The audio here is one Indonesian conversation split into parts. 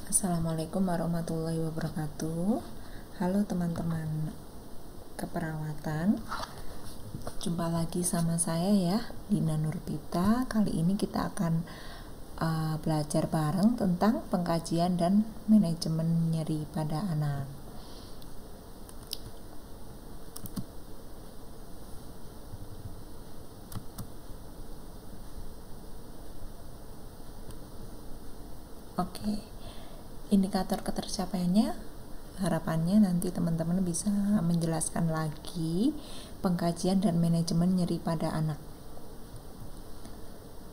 Assalamualaikum warahmatullahi wabarakatuh. Halo teman-teman keperawatan, jumpa lagi sama saya ya, Dina Nurpita. Kali ini kita akan belajar bareng tentang pengkajian dan manajemen nyeri pada anak. Oke, indikator ketercapaiannya, harapannya nanti teman-teman bisa menjelaskan lagi pengkajian dan manajemen nyeri pada anak.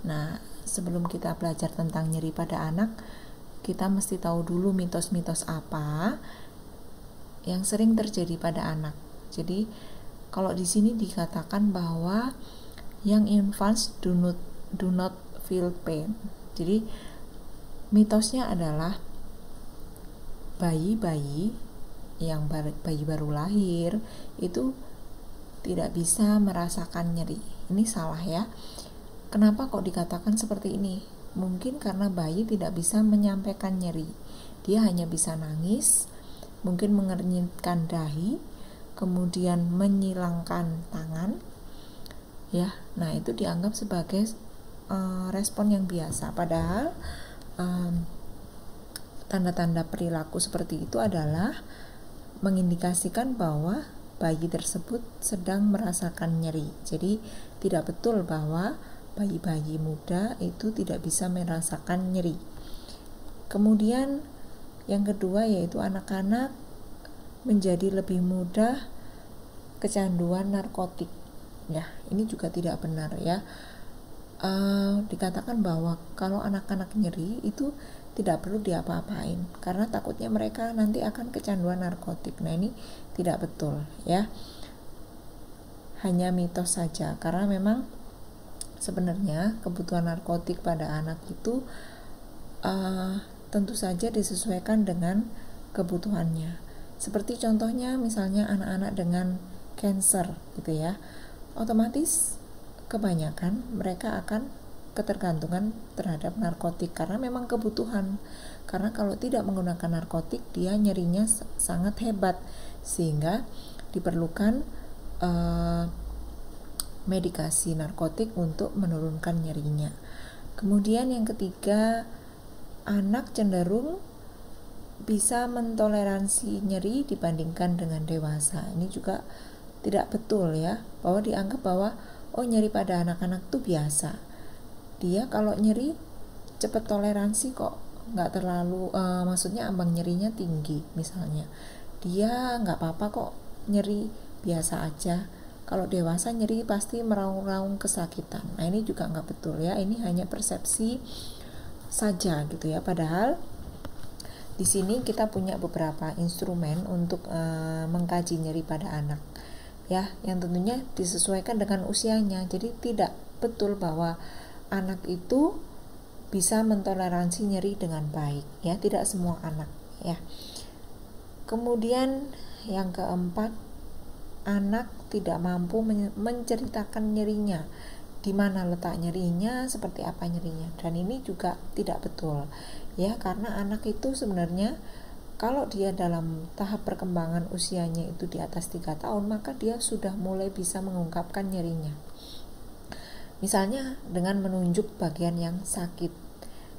Nah, sebelum kita belajar tentang nyeri pada anak, kita mesti tahu dulu mitos-mitos apa yang sering terjadi pada anak. Jadi, kalau di sini dikatakan bahwa young infants do not feel pain. Jadi, mitosnya adalah bayi-bayi baru lahir itu tidak bisa merasakan nyeri. Ini salah ya. Kenapa kok dikatakan seperti ini? Mungkin karena bayi tidak bisa menyampaikan nyeri. Dia hanya bisa nangis, mungkin mengernyitkan dahi, kemudian menyilangkan tangan. Ya, nah itu dianggap sebagai respon yang biasa. Padahal tanda-tanda perilaku seperti itu adalah mengindikasikan bahwa bayi tersebut sedang merasakan nyeri. Jadi tidak betul bahwa bayi-bayi muda itu tidak bisa merasakan nyeri. Kemudian yang kedua yaitu anak-anak menjadi lebih mudah kecanduan narkotik. Ya, ini juga tidak benar ya. Dikatakan bahwa kalau anak-anak nyeri itu tidak perlu diapa-apain karena takutnya mereka nanti akan kecanduan narkotik. Nah, ini tidak betul ya, hanya mitos saja, karena memang sebenarnya kebutuhan narkotik pada anak itu tentu saja disesuaikan dengan kebutuhannya. Seperti contohnya misalnya anak-anak dengan cancer gitu ya, otomatis kebanyakan mereka akan ketergantungan terhadap narkotik karena memang kebutuhan. Karena kalau tidak menggunakan narkotik dia nyerinya sangat hebat sehingga diperlukan medikasi narkotik untuk menurunkan nyerinya. Kemudian yang ketiga, anak cenderung bisa mentoleransi nyeri dibandingkan dengan dewasa. Ini juga tidak betul ya, bahwa dianggap bahwa nyeri pada anak-anak itu biasa. Dia kalau nyeri cepat toleransi kok, nggak terlalu maksudnya ambang nyerinya tinggi misalnya. Dia nggak apa-apa kok nyeri, biasa aja. Kalau dewasa nyeri pasti meraung-raung kesakitan. Nah, ini juga nggak betul ya. Ini hanya persepsi saja gitu ya. Padahal di sini kita punya beberapa instrumen untuk mengkaji nyeri pada anak. Ya, yang tentunya disesuaikan dengan usianya. Jadi tidak betul bahwa anak itu bisa mentoleransi nyeri dengan baik ya, tidak semua anak ya. Kemudian yang keempat, anak tidak mampu menceritakan nyerinya, di mana letak nyerinya, seperti apa nyerinya, dan ini juga tidak betul ya, karena anak itu sebenarnya kalau dia dalam tahap perkembangan usianya itu di atas 3 tahun, maka dia sudah mulai bisa mengungkapkan nyerinya. Misalnya dengan menunjuk bagian yang sakit,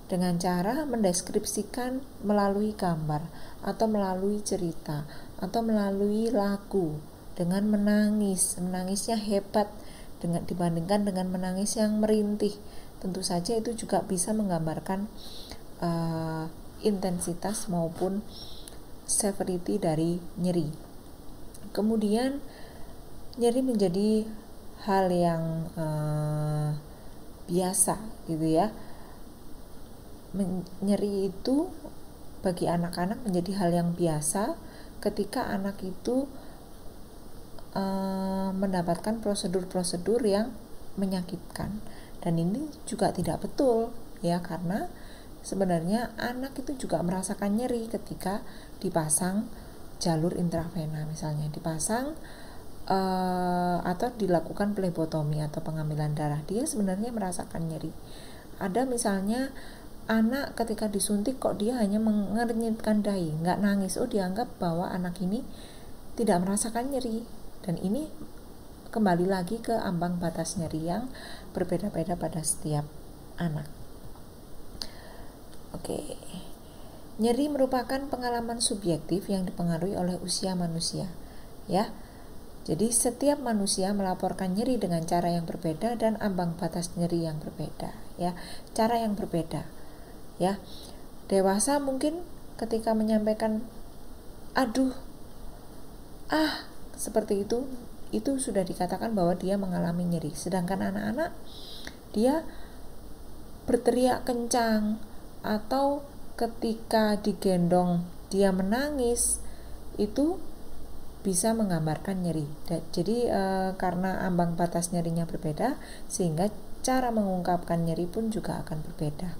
dengan cara mendeskripsikan melalui gambar, atau melalui cerita, atau melalui lagu, dengan menangisnya hebat dibandingkan dengan menangis yang merintih. Tentu saja itu juga bisa menggambarkan intensitas maupun severity dari nyeri. Kemudian nyeri menjadi hal yang biasa gitu ya. Nyeri itu bagi anak-anak menjadi hal yang biasa ketika anak itu mendapatkan prosedur-prosedur yang menyakitkan, dan ini juga tidak betul ya, karena sebenarnya anak itu juga merasakan nyeri ketika dipasang jalur intravena, misalnya dipasang atau dilakukan plebotomi atau pengambilan darah, dia sebenarnya merasakan nyeri. Ada misalnya anak ketika disuntik kok dia hanya mengernyitkan dahi, nggak nangis. Oh, dianggap bahwa anak ini tidak merasakan nyeri. Dan ini kembali lagi ke ambang batas nyeri yang berbeda-beda pada setiap anak. Oke. Nyeri merupakan pengalaman subjektif yang dipengaruhi oleh usia manusia, ya. Jadi setiap manusia melaporkan nyeri dengan cara yang berbeda dan ambang batas nyeri yang berbeda, ya. Cara yang berbeda, ya. Dewasa mungkin ketika menyampaikan aduh, seperti itu sudah dikatakan bahwa dia mengalami nyeri. Sedangkan anak-anak, dia berteriak kencang atau ketika digendong dia menangis, itu bisa menggambarkan nyeri. Jadi karena ambang batas nyerinya berbeda, sehingga cara mengungkapkan nyeri pun juga akan berbeda.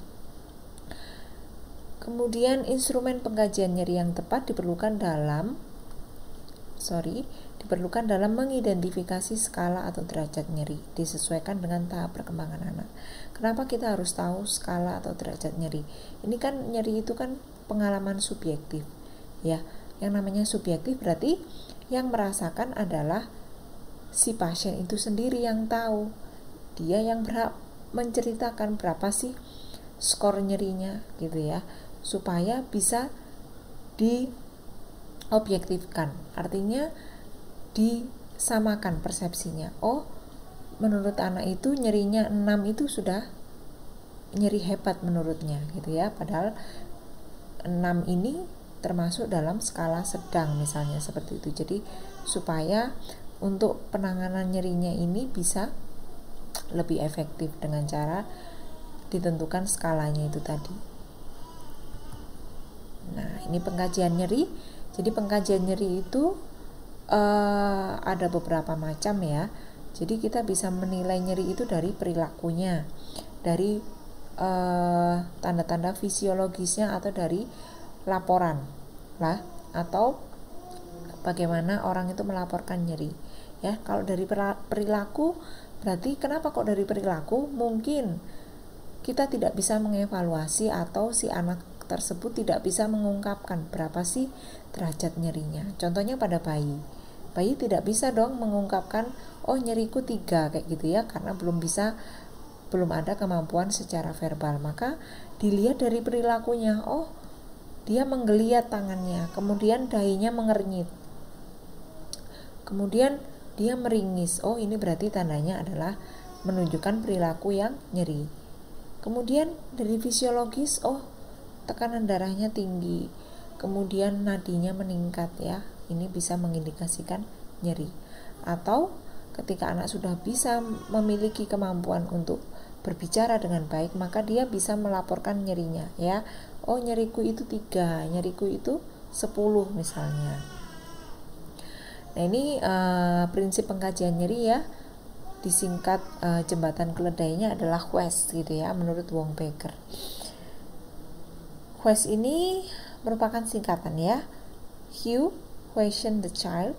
Kemudian instrumen pengkajian nyeri yang tepat diperlukan dalam mengidentifikasi skala atau derajat nyeri, disesuaikan dengan tahap perkembangan anak. Kenapa kita harus tahu skala atau derajat nyeri? Ini kan nyeri itu kan pengalaman subjektif, ya. Yang namanya subjektif berarti yang merasakan adalah si pasien itu sendiri yang tahu. Dia yang berhak menceritakan berapa sih skor nyerinya, gitu ya, supaya bisa diobjektifkan. Artinya disamakan persepsinya. Oh, menurut anak itu nyerinya 6 itu sudah nyeri hebat menurutnya, gitu ya. Padahal 6 ini termasuk dalam skala sedang misalnya, seperti itu. Jadi supaya untuk penanganan nyerinya ini bisa lebih efektif dengan cara ditentukan skalanya itu tadi. Nah, ini pengkajian nyeri. Jadi pengkajian nyeri itu ada beberapa macam, ya. Jadi kita bisa menilai nyeri itu dari perilakunya, dari tanda-tanda fisiologisnya, atau dari laporan lah, atau bagaimana orang itu melaporkan nyeri, ya. Kalau dari perilaku, berarti kenapa kok dari perilaku? Mungkin kita tidak bisa mengevaluasi atau si anak tersebut tidak bisa mengungkapkan berapa sih derajat nyerinya. Contohnya pada bayi tidak bisa dong mengungkapkan oh nyeriku 3 kayak gitu, ya, karena belum ada kemampuan secara verbal. Maka dilihat dari perilakunya. Oh, dia menggeliat tangannya, kemudian dahinya mengernyit, kemudian dia meringis. Oh, ini berarti tandanya adalah menunjukkan perilaku yang nyeri. Kemudian dari fisiologis, oh, tekanan darahnya tinggi, kemudian nadinya meningkat, ya. Ini bisa mengindikasikan nyeri. Atau ketika anak sudah bisa memiliki kemampuan untuk berbicara dengan baik, maka dia bisa melaporkan nyerinya, ya. Oh, nyeriku itu 3, nyeriku itu 10 misalnya. Nah, ini prinsip pengkajian nyeri, ya. Disingkat jembatan keledainya adalah HQUEST, gitu ya, menurut Wong Baker. HQUEST ini merupakan singkatan, ya. Q, question the child,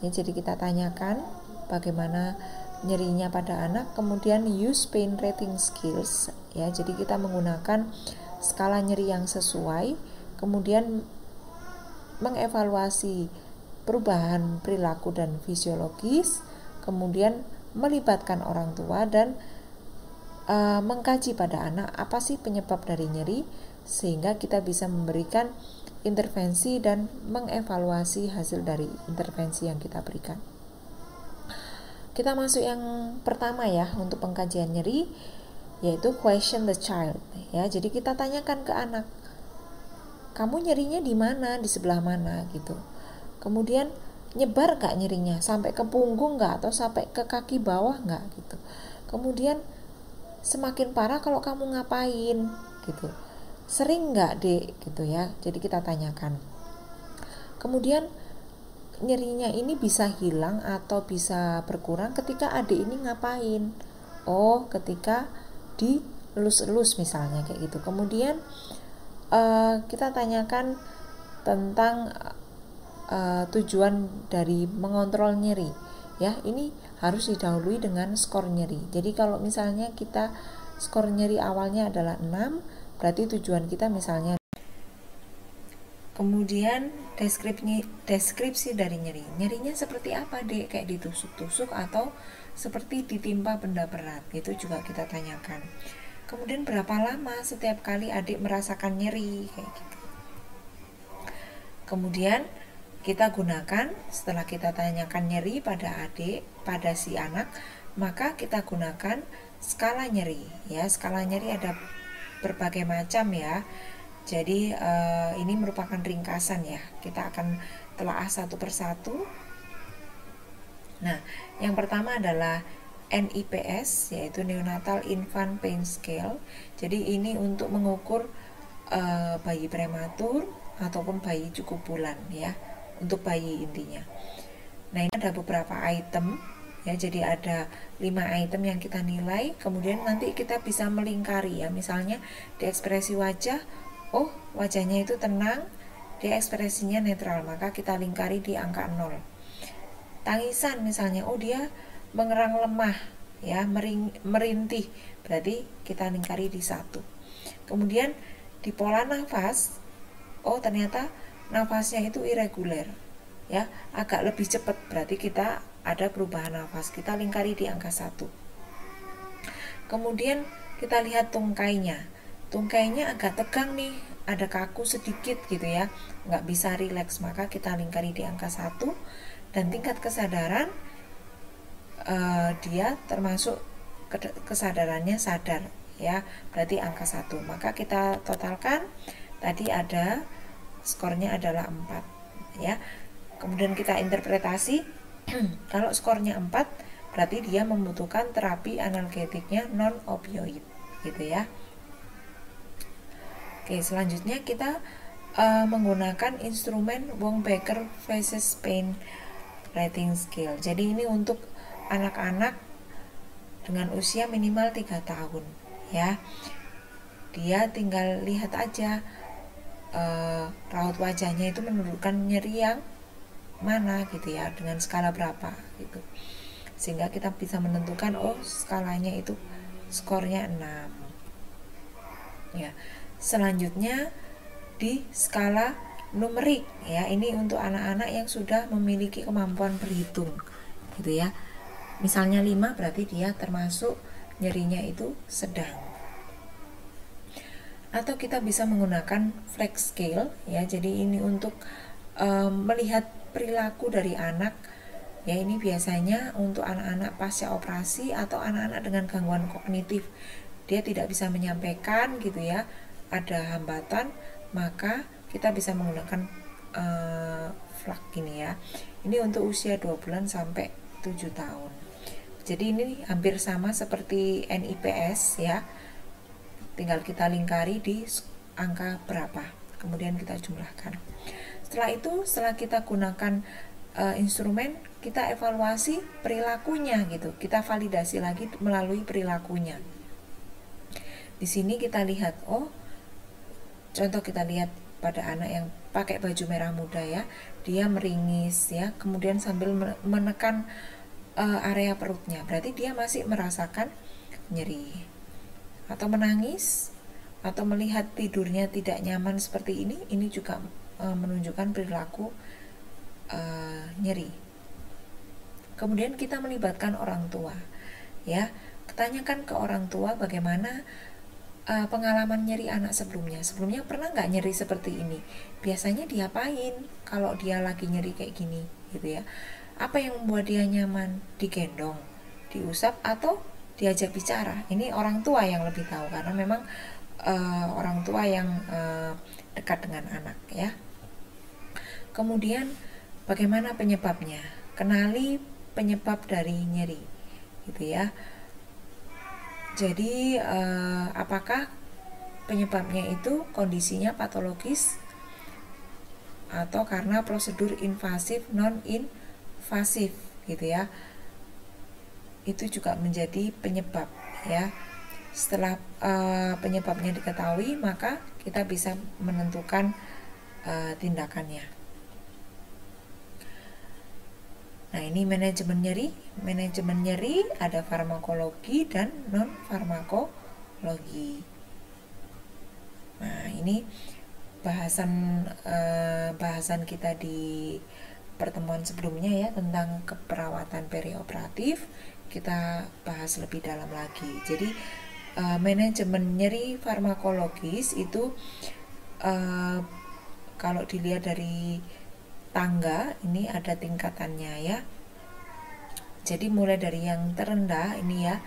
ya. Jadi kita tanyakan bagaimana nyerinya pada anak. Kemudian use pain rating skills, ya. Jadi kita menggunakan skala nyeri yang sesuai, kemudian mengevaluasi perubahan perilaku dan fisiologis, kemudian melibatkan orang tua dan mengkaji pada anak apa sih penyebab dari nyeri, sehingga kita bisa memberikan intervensi dan mengevaluasi hasil dari intervensi yang kita berikan. Kita masuk yang pertama, ya, untuk pengkajian nyeri, yaitu question the child, ya. Jadi kita tanyakan ke anak, kamu nyerinya di mana, di sebelah mana, gitu. Kemudian nyebar gak nyerinya, sampai ke punggung gak, atau sampai ke kaki bawah gak, gitu. Kemudian semakin parah kalau kamu ngapain, gitu. Sering gak, Dek, gitu, ya. Jadi kita tanyakan. Kemudian nyerinya ini bisa hilang atau bisa berkurang ketika adik ini ngapain. Oh, ketika dielus-elus misalnya, kayak gitu. Kemudian kita tanyakan tentang tujuan dari mengontrol nyeri, ya. Ini harus didahului dengan skor nyeri. Jadi kalau misalnya kita skor nyeri awalnya adalah 6, Berarti tujuan kita misalnya. Kemudian deskripsi dari nyeri. Nyerinya seperti apa, Dek? Kayak ditusuk-tusuk atau seperti ditimpa benda berat? Itu juga kita tanyakan. Kemudian berapa lama setiap kali adik merasakan nyeri, kayak gitu. Kemudian kita gunakan, setelah kita tanyakan nyeri pada adik, pada si anak, maka kita gunakan skala nyeri. Ya, skala nyeri ada berbagai macam ya. Jadi ini merupakan ringkasan ya. Kita akan telaah satu persatu. Nah, yang pertama adalah NIPS, yaitu Neonatal Infant Pain Scale. Jadi ini untuk mengukur bayi prematur ataupun bayi cukup bulan ya, untuk bayi intinya. Nah, ini ada beberapa item ya, jadi ada 5 item yang kita nilai. Kemudian nanti kita bisa melingkari ya, misalnya di ekspresi wajah, oh wajahnya itu tenang, dia ekspresinya netral, maka kita lingkari di angka 0. Tangisan misalnya, oh dia mengerang lemah ya, merintih, berarti kita lingkari di 1. Kemudian di pola nafas, oh ternyata nafasnya itu irregular ya, agak lebih cepat, berarti kita ada perubahan nafas, kita lingkari di angka 1. Kemudian kita lihat tungkainya agak tegang nih, ada kaku sedikit gitu ya, nggak bisa rileks, maka kita lingkari di angka 1. Dan tingkat kesadaran, dia termasuk kesadarannya sadar ya, berarti angka 1. Maka kita totalkan, tadi ada skornya adalah 4 ya. Kemudian kita interpretasi, kalau skornya 4 berarti dia membutuhkan terapi analgetiknya non opioid gitu ya. Oke, selanjutnya kita menggunakan instrumen Wong-Baker Faces Pain Rating Scale. Jadi ini untuk anak-anak dengan usia minimal 3 tahun ya. Dia tinggal lihat aja raut wajahnya itu menunjukkan nyeri yang mana gitu ya, dengan skala berapa gitu, sehingga kita bisa menentukan oh skalanya itu skornya 6 ya. Selanjutnya di skala numerik ya, ini untuk anak-anak yang sudah memiliki kemampuan berhitung gitu ya. Misalnya 5 berarti dia termasuk nyerinya itu sedang. Atau kita bisa menggunakan flex scale ya, jadi ini untuk melihat perilaku dari anak ya. Ini biasanya untuk anak-anak pasca operasi atau anak-anak dengan gangguan kognitif, dia tidak bisa menyampaikan gitu ya, ada hambatan, maka kita bisa menggunakan flag ini ya. Ini untuk usia 2 bulan sampai 7 tahun. Jadi ini hampir sama seperti NIPS ya, tinggal kita lingkari di angka berapa, kemudian kita jumlahkan. Setelah itu, setelah kita gunakan instrumen, kita evaluasi perilakunya gitu, kita validasi lagi melalui perilakunya. Di sini kita lihat, oh contoh kita lihat pada anak yang pakai baju merah muda ya, dia meringis ya, kemudian sambil menekan area perutnya, berarti dia masih merasakan nyeri. Atau menangis, atau melihat tidurnya tidak nyaman seperti ini juga menunjukkan perilaku nyeri. Kemudian kita melibatkan orang tua ya, tanyakan ke orang tua bagaimana pengalaman nyeri anak sebelumnya pernah nggak nyeri seperti ini, biasanya diapain kalau dia lagi nyeri kayak gini gitu ya, apa yang membuat dia nyaman, digendong, diusap, atau diajak bicara. Ini orang tua yang lebih tahu, karena memang orang tua yang dekat dengan anak ya. Kemudian bagaimana penyebabnya, kenali penyebab dari nyeri gitu ya. Jadi apakah penyebabnya itu kondisinya patologis atau karena prosedur invasif non invasif gitu ya, itu juga menjadi penyebab ya. Setelah penyebabnya diketahui, maka kita bisa menentukan tindakannya. Nah, ini manajemen nyeri. Manajemen nyeri ada farmakologi dan non farmakologi. Nah, ini bahasan kita di pertemuan sebelumnya ya tentang keperawatan perioperatif. Kita bahas lebih dalam lagi. Jadi manajemen nyeri farmakologis itu kalau dilihat dari tangga ini ada tingkatannya ya. Jadi mulai dari yang terendah ini ya,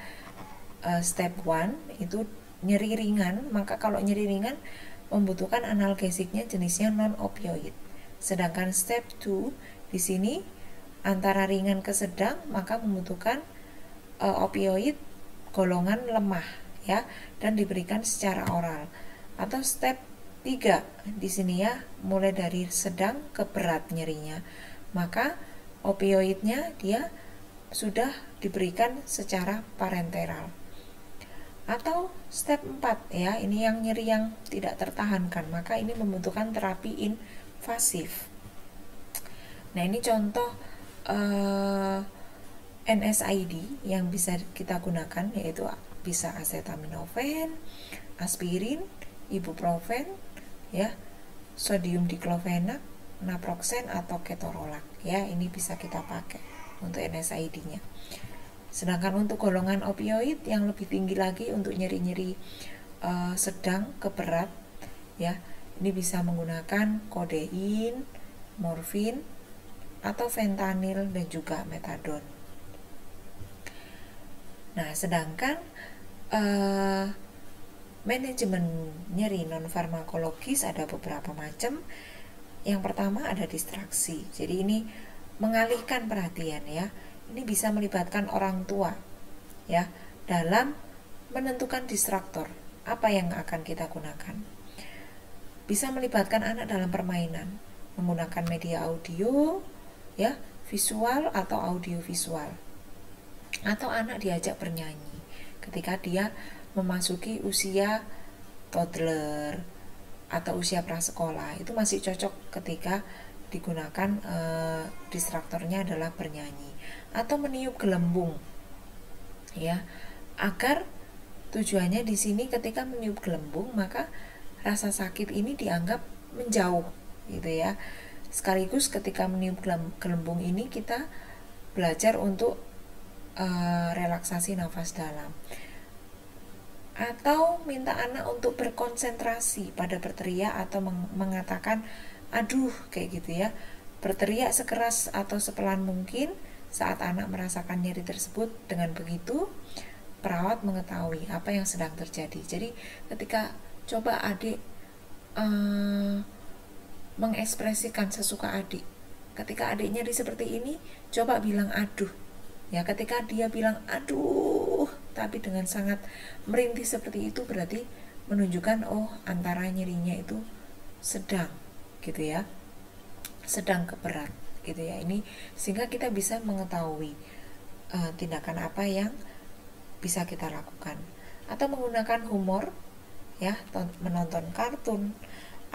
step 1 itu nyeri ringan. Maka kalau nyeri ringan membutuhkan analgesiknya jenisnya non opioid. Sedangkan step 2 di sini antara ringan ke sedang, maka membutuhkan opioid golongan lemah ya, dan diberikan secara oral. Atau step 3 di sini ya, mulai dari sedang ke berat nyerinya, maka opioidnya dia sudah diberikan secara parenteral. Atau step 4 ya, ini yang nyeri yang tidak tertahankan, maka ini membutuhkan terapi invasif. Nah, ini contoh NSAID yang bisa kita gunakan, yaitu bisa acetaminophen, aspirin, ibuprofen ya, sodium diklofenak, naproxen atau ketorolac ya, ini bisa kita pakai untuk NSAID-nya. Sedangkan untuk golongan opioid yang lebih tinggi lagi untuk nyeri-nyeri sedang ke berat ya, ini bisa menggunakan kodein, morfin atau fentanyl dan juga metadon. Nah, sedangkan manajemen nyeri non farmakologis ada beberapa macam. Yang pertama ada distraksi. Jadi ini mengalihkan perhatian ya. Ini bisa melibatkan orang tua ya dalam menentukan distraktor apa yang akan kita gunakan. Bisa melibatkan anak dalam permainan menggunakan media audio ya, visual atau audio visual. Atau anak diajak bernyanyi ketika dia memasuki usia toddler atau usia prasekolah, itu masih cocok ketika digunakan distraktornya adalah bernyanyi. Atau meniup gelembung ya, agar tujuannya di sini ketika meniup gelembung maka rasa sakit ini dianggap menjauh gitu ya. Sekaligus ketika meniup gelembung ini kita belajar untuk relaksasi nafas dalam. Atau minta anak untuk berkonsentrasi pada berteriak atau mengatakan aduh kayak gitu ya. Berteriak sekeras atau sepelan mungkin saat anak merasakan nyeri tersebut. Dengan begitu perawat mengetahui apa yang sedang terjadi. Jadi ketika coba adik mengekspresikan sesuka adik, ketika adik nyeri seperti ini, coba bilang aduh ya. Ketika dia bilang aduh tapi dengan sangat merintih seperti itu, berarti menunjukkan oh antara nyerinya itu sedang gitu ya, sedang ke berat gitu ya. Ini sehingga kita bisa mengetahui tindakan apa yang bisa kita lakukan. Atau menggunakan humor ya, menonton kartun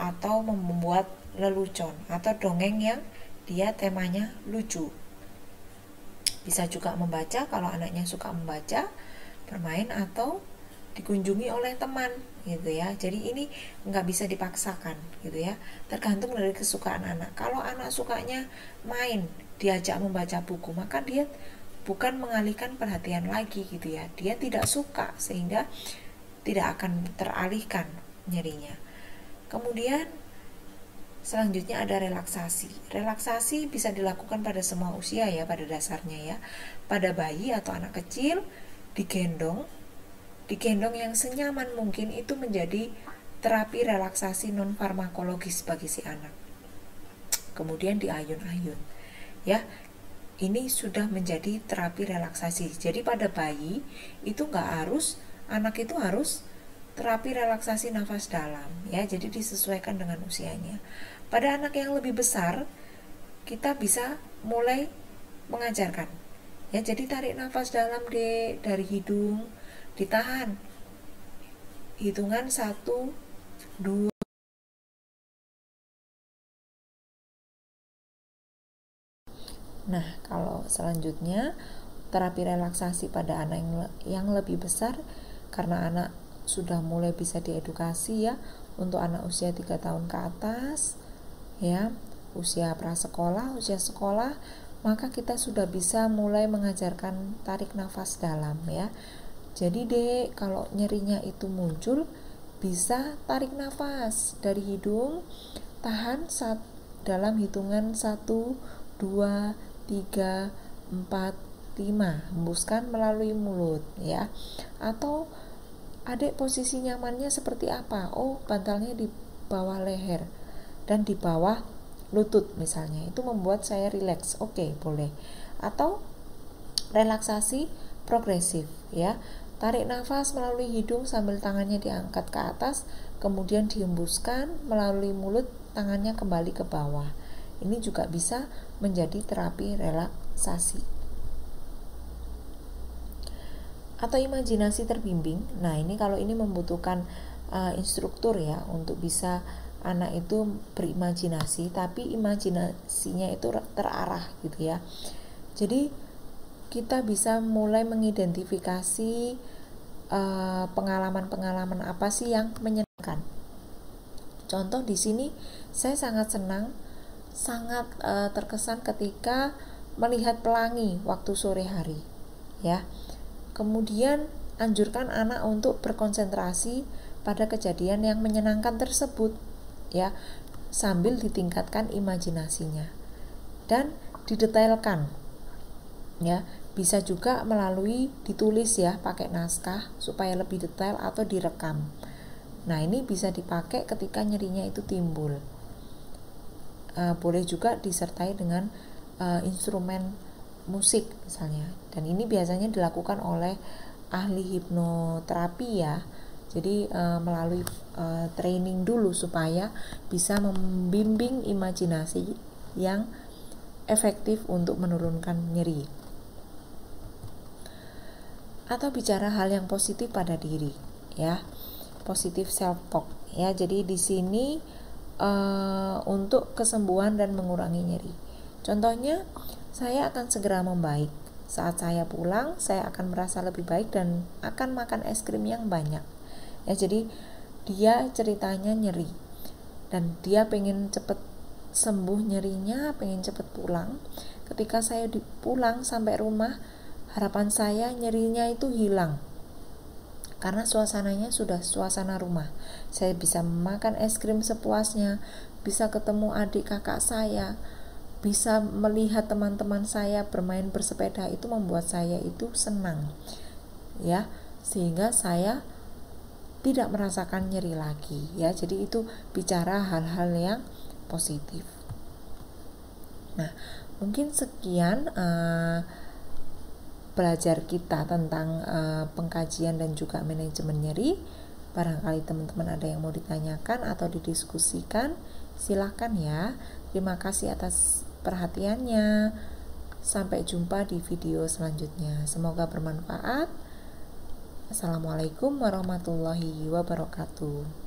atau membuat lelucon atau dongeng yang dia temanya lucu. Bisa juga membaca kalau anaknya suka membaca, bermain atau dikunjungi oleh teman gitu ya. Jadi ini nggak bisa dipaksakan gitu ya, tergantung dari kesukaan anak. Kalau anak sukanya main, diajak membaca buku, maka dia bukan mengalihkan perhatian lagi gitu ya, dia tidak suka sehingga tidak akan teralihkan nyerinya. Kemudian selanjutnya ada relaksasi. Relaksasi bisa dilakukan pada semua usia ya pada dasarnya ya. Pada bayi atau anak kecil digendong yang senyaman mungkin, itu menjadi terapi relaksasi non farmakologis bagi si anak. Kemudian diayun-ayun ya, ini sudah menjadi terapi relaksasi. Jadi pada bayi itu anak itu harus terapi relaksasi nafas dalam ya, jadi disesuaikan dengan usianya. Pada anak yang lebih besar kita bisa mulai mengajarkan ya, jadi tarik nafas dalam dari hidung, ditahan hitungan 1, 2. Nah, kalau selanjutnya terapi relaksasi pada anak yang lebih besar, karena anak sudah mulai bisa diedukasi ya untuk anak usia 3 tahun ke atas, ya, usia prasekolah, usia sekolah, maka kita sudah bisa mulai mengajarkan tarik nafas dalam, ya. Jadi Dek, kalau nyerinya itu muncul, bisa tarik nafas dari hidung, tahan dalam hitungan 1, 2, 3, 4, 5, hembuskan melalui mulut, ya. Atau Adik posisi nyamannya seperti apa? Oh, bantalnya di bawah leher dan di bawah lutut misalnya. Itu membuat saya rileks. Oke, boleh. Atau relaksasi progresif, ya. Tarik nafas melalui hidung sambil tangannya diangkat ke atas, kemudian dihembuskan melalui mulut, tangannya kembali ke bawah. Ini juga bisa menjadi terapi relaksasi. Atau imajinasi terbimbing. Nah, ini kalau ini membutuhkan instruktur, ya, untuk bisa anak itu berimajinasi, tapi imajinasinya itu terarah gitu, ya. Jadi kita bisa mulai mengidentifikasi pengalaman-pengalaman apa sih yang menyenangkan. Contoh di sini saya sangat senang, sangat terkesan ketika melihat pelangi waktu sore hari, ya. Kemudian anjurkan anak untuk berkonsentrasi pada kejadian yang menyenangkan tersebut, ya, sambil ditingkatkan imajinasinya dan didetailkan, ya. Bisa juga melalui ditulis, ya, pakai naskah supaya lebih detail, atau direkam. Nah, ini bisa dipakai ketika nyerinya itu timbul. Boleh juga disertai dengan instrumen musik misalnya, dan ini biasanya dilakukan oleh ahli hipnoterapi, ya. Jadi melalui training dulu supaya bisa membimbing imajinasi yang efektif untuk menurunkan nyeri. Atau bicara hal yang positif pada diri, ya, positif self talk, ya. Jadi di sini untuk kesembuhan dan mengurangi nyeri. Contohnya, saya akan segera membaik. Saat saya pulang, saya akan merasa lebih baik dan akan makan es krim yang banyak. Ya, jadi dia ceritanya nyeri dan dia pengen cepet sembuh nyerinya, pengen cepet pulang. Ketika saya pulang sampai rumah, harapan saya nyerinya itu hilang, karena suasananya sudah suasana rumah. Saya bisa makan es krim sepuasnya, bisa ketemu adik kakak saya, bisa melihat teman-teman saya bermain bersepeda. Itu membuat saya itu senang, ya, sehingga saya tidak merasakan nyeri lagi, ya. Jadi itu bicara hal-hal yang positif. Nah, mungkin sekian belajar kita tentang pengkajian dan juga manajemen nyeri. Barangkali teman-teman ada yang mau ditanyakan atau didiskusikan, silahkan, ya. Terima kasih atas perhatiannya. Sampai jumpa di video selanjutnya. Semoga bermanfaat. Assalamualaikum warahmatullahi wabarakatuh.